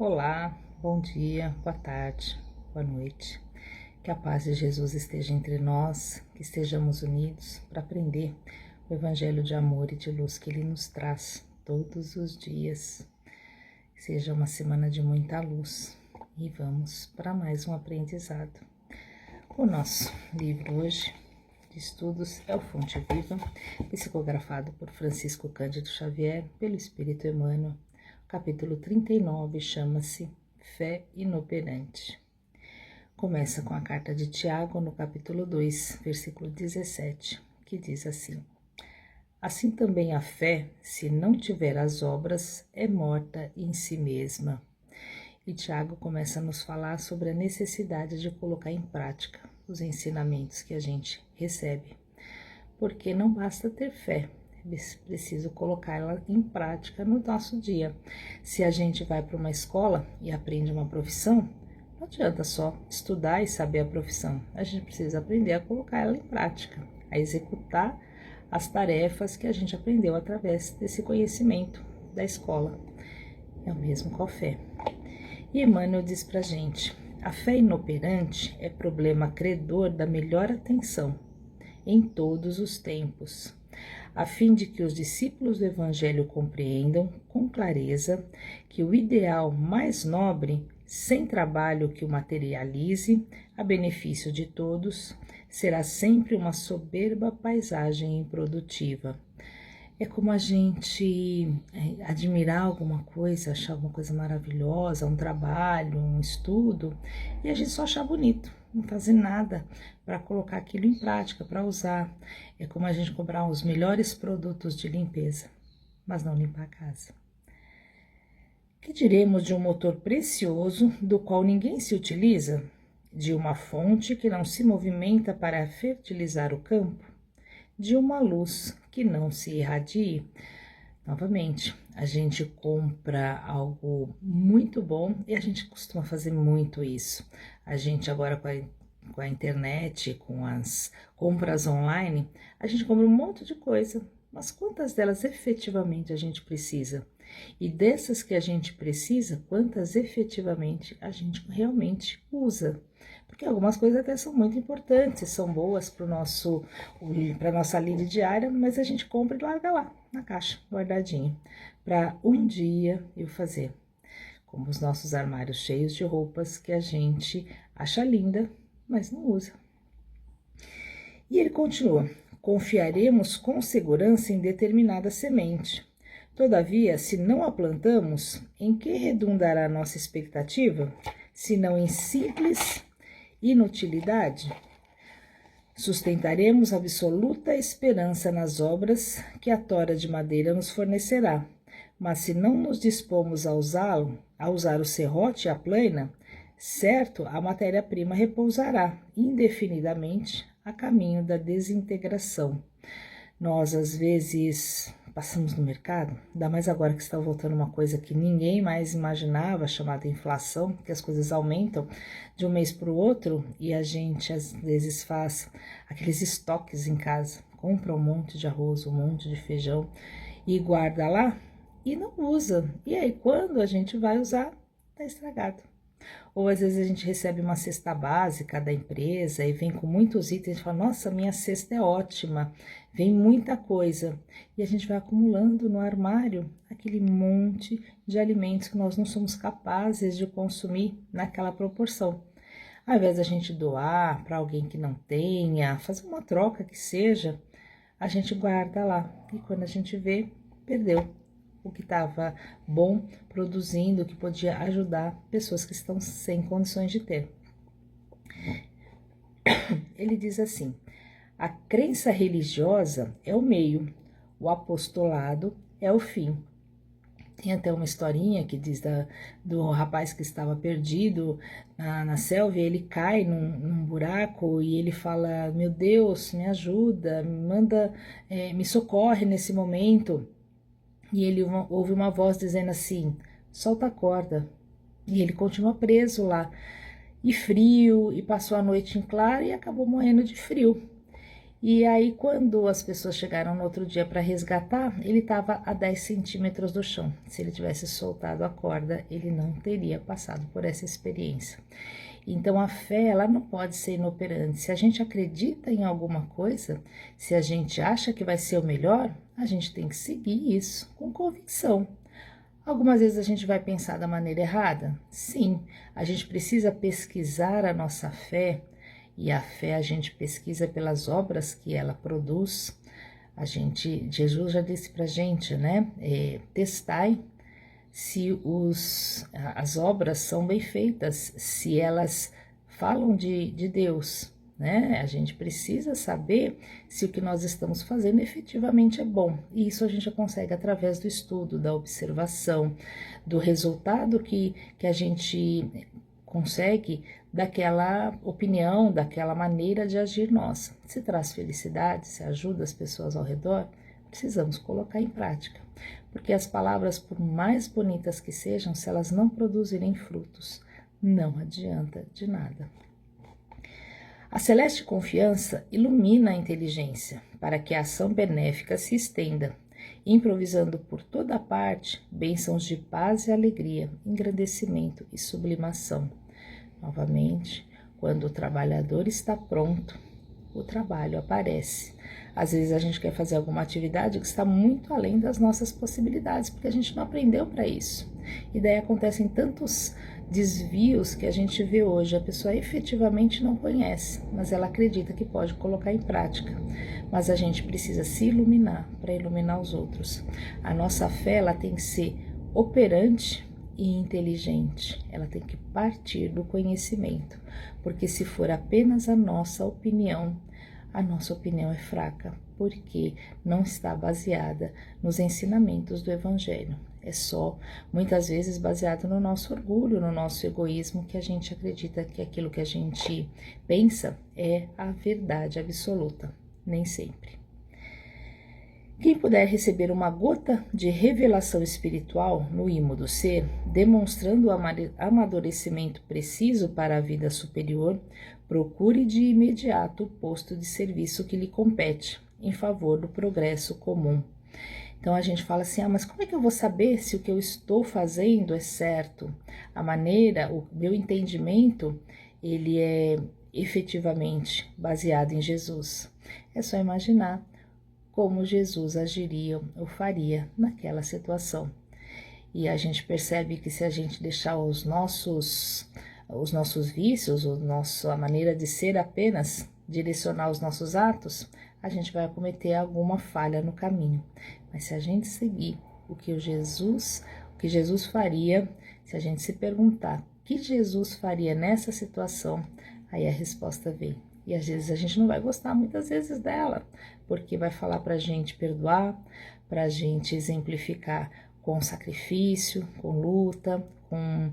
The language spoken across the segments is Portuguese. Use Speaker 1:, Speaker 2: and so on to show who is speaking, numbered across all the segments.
Speaker 1: Olá, bom dia, boa tarde, boa noite. Que a paz de Jesus esteja entre nós, que estejamos unidos para aprender o evangelho de amor e de luz que Ele nos traz todos os dias. Seja uma semana de muita luz e vamos para mais um aprendizado. O nosso livro hoje de estudos é o Fonte Viva, psicografado por Francisco Cândido Xavier, pelo Espírito Emmanuel. Capítulo 39 chama-se Fé Inoperante. Começa com a carta de Tiago, no capítulo 2, versículo 17, que diz assim: Assim também a fé, se não tiver as obras, é morta em si mesma. E Tiago começa a nos falar sobre a necessidade de colocar em prática os ensinamentos que a gente recebe, porque não basta ter fé, é preciso colocá-la em prática no nosso dia. Se a gente vai para uma escola e aprende uma profissão, não adianta só estudar e saber a profissão, a gente precisa aprender a colocar ela em prática, a executar as tarefas que a gente aprendeu através desse conhecimento da escola. É o mesmo com a fé. E Emmanuel diz pra gente: a fé inoperante é problema credor da melhor atenção em todos os tempos, a fim de que os discípulos do Evangelho compreendam com clareza que o ideal mais nobre, sem trabalho que o materialize, a benefício de todos, será sempre uma soberba paisagem improdutiva. É como a gente admirar alguma coisa, achar alguma coisa maravilhosa, um trabalho, um estudo, e a gente só achar bonito, não fazer nada para colocar aquilo em prática, para usar. É como a gente comprar os melhores produtos de limpeza, mas não limpar a casa. Que diremos de um motor precioso do qual ninguém se utiliza? De uma fonte que não se movimenta para fertilizar o campo? De uma luz que não se irradie? Novamente, a gente compra algo muito bom e a gente costuma fazer muito isso. A gente agora com a internet, com as compras online, a gente compra um monte de coisa, mas quantas delas efetivamente a gente precisa? E dessas que a gente precisa, quantas efetivamente a gente realmente usa? Porque algumas coisas até são muito importantes, são boas para a nossa lida diária, mas a gente compra e larga lá, na caixa, guardadinho, para um dia eu fazer. Como os nossos armários cheios de roupas que a gente acha linda, mas não usa. E ele continua: confiaremos com segurança em determinada semente. Todavia, se não a plantamos, em que redundará nossa expectativa? Se não em simples inutilidade? Sustentaremos absoluta esperança nas obras que a tora de madeira nos fornecerá, mas se não nos dispomos a usá-lo, a usar o serrote e a plaina, certo, a matéria-prima repousará indefinidamente a caminho da desintegração. Nós, às vezes, passamos no mercado, ainda mais agora que está voltando uma coisa que ninguém mais imaginava, chamada inflação, que as coisas aumentam de um mês para o outro e a gente às vezes faz aqueles estoques em casa, compra um monte de arroz, um monte de feijão e guarda lá e não usa. E aí quando a gente vai usar, está estragado. Ou às vezes a gente recebe uma cesta básica da empresa e vem com muitos itens e fala: nossa, minha cesta é ótima, vem muita coisa. E a gente vai acumulando no armário aquele monte de alimentos que nós não somos capazes de consumir naquela proporção. Ao invés da gente doar para alguém que não tenha, fazer uma troca que seja, a gente guarda lá. E quando a gente vê, perdeu o que estava bom, produzindo, que podia ajudar pessoas que estão sem condições de ter. Ele diz assim: a crença religiosa é o meio, o apostolado é o fim. Tem até uma historinha que diz do rapaz que estava perdido na selva, e ele cai num buraco e ele fala: meu Deus, me ajuda, me manda, me socorre nesse momento. E ele ouve uma voz dizendo assim: solta a corda. E ele continua preso lá, e frio, e passou a noite em claro e acabou morrendo de frio. E aí, quando as pessoas chegaram no outro dia para resgatar, ele estava a 10 centímetros do chão. Se ele tivesse soltado a corda, ele não teria passado por essa experiência. Então, a fé, ela não pode ser inoperante. Se a gente acredita em alguma coisa, se a gente acha que vai ser o melhor, a gente tem que seguir isso com convicção. Algumas vezes a gente vai pensar da maneira errada? Sim, a gente precisa pesquisar a nossa fé, e a fé a gente pesquisa pelas obras que ela produz. Jesus já disse pra gente, né? Testai se as obras são bem feitas, se elas falam de Deus, né? A gente precisa saber se o que nós estamos fazendo efetivamente é bom. E isso a gente já consegue através do estudo, da observação, do resultado que a gente consegue daquela opinião, daquela maneira de agir nossa. Se traz felicidade, se ajuda as pessoas ao redor, precisamos colocar em prática. Porque as palavras, por mais bonitas que sejam, se elas não produzirem frutos, não adianta de nada. A celeste confiança ilumina a inteligência para que a ação benéfica se estenda, improvisando por toda parte bênçãos de paz e alegria, engrandecimento e sublimação. Novamente, quando o trabalhador está pronto, o trabalho aparece. Às vezes a gente quer fazer alguma atividade que está muito além das nossas possibilidades, porque a gente não aprendeu para isso. E daí acontecem tantos desvios que a gente vê hoje. A pessoa efetivamente não conhece, mas ela acredita que pode colocar em prática. Mas a gente precisa se iluminar para iluminar os outros. A nossa fé, ela tem que ser operante e inteligente. Ela tem que partir do conhecimento, porque se for apenas a nossa opinião é fraca, porque não está baseada nos ensinamentos do Evangelho. É só, muitas vezes, baseado no nosso orgulho, no nosso egoísmo, que a gente acredita que aquilo que a gente pensa é a verdade absoluta. Nem sempre. Quem puder receber uma gota de revelação espiritual no imo do ser, demonstrando o amadurecimento preciso para a vida superior, procure de imediato o posto de serviço que lhe compete, em favor do progresso comum. Então a gente fala assim, mas como é que eu vou saber se o que eu estou fazendo é certo? A maneira, o meu entendimento, ele é efetivamente baseado em Jesus. É só imaginar como Jesus agiria ou faria naquela situação. E a gente percebe que se a gente deixar os nossos vícios, a maneira de ser apenas direcionar os nossos atos, a gente vai cometer alguma falha no caminho. Mas se a gente seguir o que Jesus faria, se a gente se perguntar o que Jesus faria nessa situação, aí a resposta vem. E às vezes a gente não vai gostar muitas vezes dela, porque vai falar pra gente perdoar, pra gente exemplificar com sacrifício, com luta, com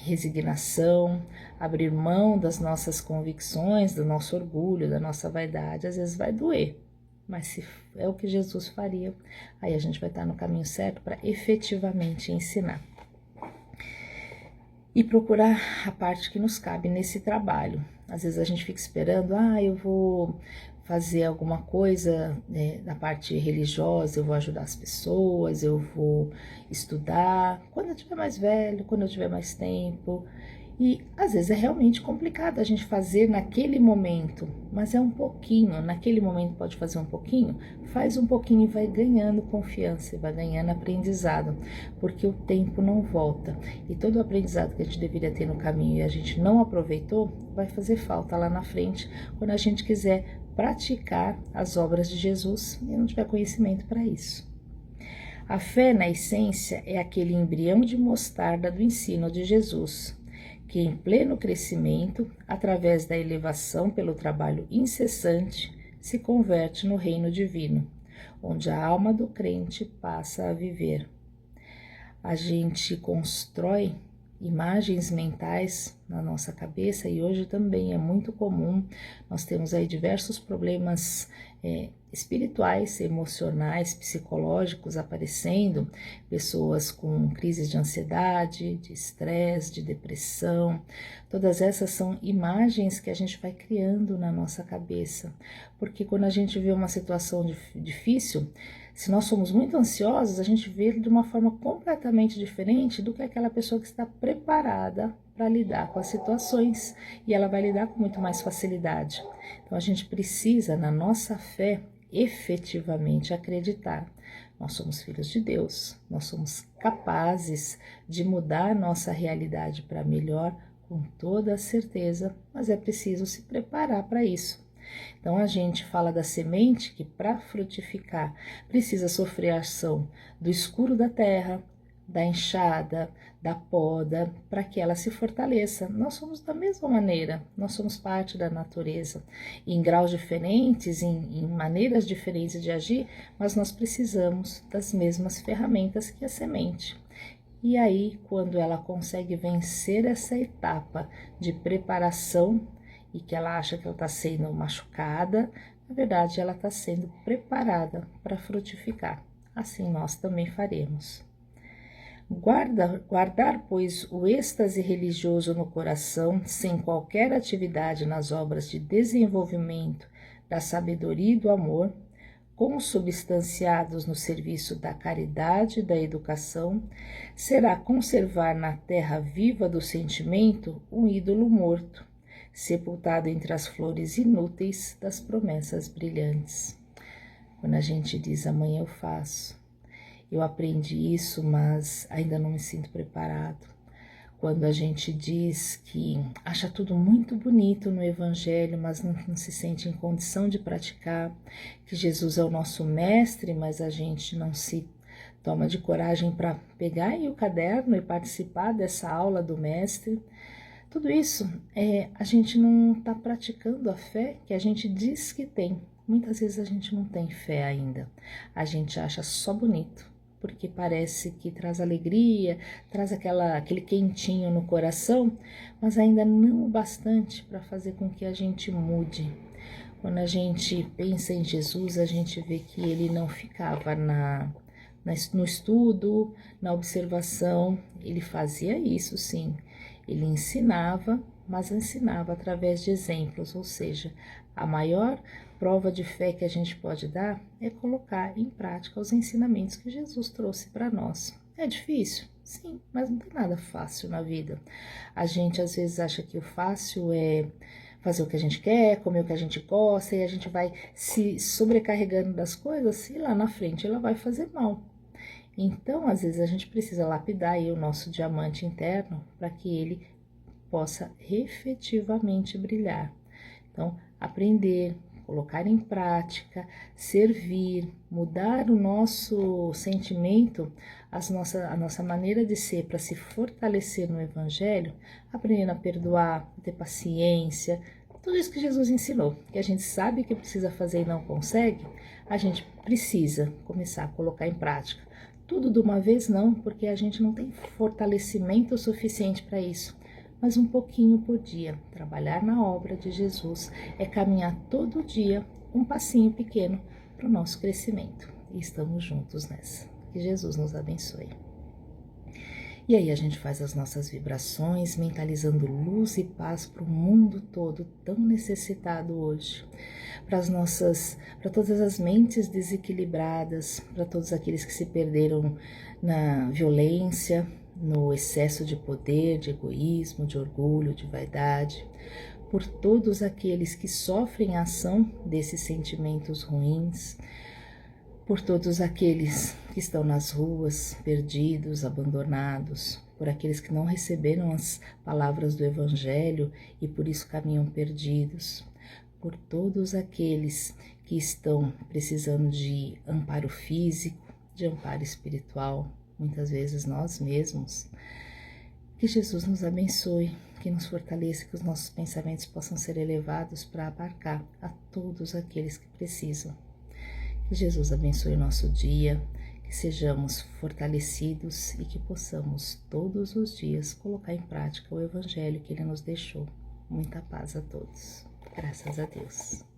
Speaker 1: resignação, abrir mão das nossas convicções, do nosso orgulho, da nossa vaidade. Às vezes vai doer, mas se é o que Jesus faria, aí a gente vai estar no caminho certo para efetivamente ensinar. E procurar a parte que nos cabe nesse trabalho. Às vezes a gente fica esperando, eu vou fazer alguma coisa na parte religiosa, eu vou ajudar as pessoas, eu vou estudar, quando eu tiver mais velho, quando eu tiver mais tempo. E às vezes é realmente complicado a gente fazer naquele momento, mas é um pouquinho, naquele momento pode fazer um pouquinho, faz um pouquinho e vai ganhando confiança, vai ganhando aprendizado, porque o tempo não volta. E todo o aprendizado que a gente deveria ter no caminho e a gente não aproveitou, vai fazer falta lá na frente, quando a gente quiser praticar as obras de Jesus e não tiver conhecimento para isso. A fé, na essência, é aquele embrião de mostarda do ensino de Jesus, que em pleno crescimento, através da elevação pelo trabalho incessante, se converte no reino divino, onde a alma do crente passa a viver. A gente constrói imagens mentais na nossa cabeça, e hoje também é muito comum, nós temos aí diversos problemas espirituais, emocionais, psicológicos aparecendo, pessoas com crises de ansiedade, de estresse, de depressão. Todas essas são imagens que a gente vai criando na nossa cabeça, porque quando a gente vê uma situação difícil, se nós somos muito ansiosos, a gente vê de uma forma completamente diferente do que aquela pessoa que está preparada para lidar com as situações, e ela vai lidar com muito mais facilidade. Então a gente precisa, na nossa fé, efetivamente acreditar. Nós somos filhos de Deus, nós somos capazes de mudar nossa realidade para melhor, com toda a certeza, mas é preciso se preparar para isso. Então a gente fala da semente que, para frutificar, precisa sofrer a ação do escuro da terra, da enxada, da poda, para que ela se fortaleça. Nós somos da mesma maneira, nós somos parte da natureza, em graus diferentes, em maneiras diferentes de agir, mas nós precisamos das mesmas ferramentas que a semente. E aí, quando ela consegue vencer essa etapa de preparação, e que ela acha que ela está sendo machucada, na verdade ela está sendo preparada para frutificar. Assim nós também faremos. Guardar, pois, o êxtase religioso no coração, sem qualquer atividade nas obras de desenvolvimento da sabedoria e do amor, consubstanciados no serviço da caridade e da educação, será conservar na terra viva do sentimento um ídolo morto, sepultado entre as flores inúteis das promessas brilhantes. Quando a gente diz amanhã eu faço, eu aprendi isso, mas ainda não me sinto preparado. Quando a gente diz que acha tudo muito bonito no Evangelho, mas não se sente em condição de praticar, que Jesus é o nosso mestre, mas a gente não se toma de coragem para pegar aí o caderno e participar dessa aula do mestre, tudo isso a gente não está praticando a fé que a gente diz que tem. Muitas vezes a gente não tem fé ainda. A gente acha só bonito, porque parece que traz alegria, traz aquele quentinho no coração, mas ainda não o bastante para fazer com que a gente mude. Quando a gente pensa em Jesus, a gente vê que ele não ficava no estudo, na observação, ele fazia isso sim. Ele ensinava, mas ensinava através de exemplos, ou seja, a maior prova de fé que a gente pode dar é colocar em prática os ensinamentos que Jesus trouxe para nós. É difícil? Sim, mas não tem nada fácil na vida. A gente às vezes acha que o fácil é fazer o que a gente quer, comer o que a gente gosta, e a gente vai se sobrecarregando das coisas e lá na frente ela vai fazer mal. Então, às vezes, a gente precisa lapidar aí o nosso diamante interno para que ele possa efetivamente brilhar. Então, aprender, colocar em prática, servir, mudar o nosso sentimento, a nossa maneira de ser para se fortalecer no Evangelho, aprendendo a perdoar, a ter paciência, tudo isso que Jesus ensinou, que a gente sabe que precisa fazer e não consegue, a gente precisa começar a colocar em prática. Tudo de uma vez não, porque a gente não tem fortalecimento suficiente para isso, mas um pouquinho por dia. Trabalhar na obra de Jesus é caminhar todo dia um passinho pequeno para o nosso crescimento. E estamos juntos nessa. Que Jesus nos abençoe. E aí a gente faz as nossas vibrações, mentalizando luz e paz para o mundo todo tão necessitado hoje. Para todas as mentes desequilibradas, para todos aqueles que se perderam na violência, no excesso de poder, de egoísmo, de orgulho, de vaidade, por todos aqueles que sofrem a ação desses sentimentos ruins, por todos aqueles que estão nas ruas, perdidos, abandonados, por aqueles que não receberam as palavras do Evangelho e por isso caminham perdidos, por todos aqueles que estão precisando de amparo físico, de amparo espiritual, muitas vezes nós mesmos. Que Jesus nos abençoe, que nos fortaleça, que os nossos pensamentos possam ser elevados para abarcar a todos aqueles que precisam. Que Jesus abençoe o nosso dia, que que sejamos fortalecidos e que possamos todos os dias colocar em prática o Evangelho que Ele nos deixou. Muita paz a todos. Graças a Deus.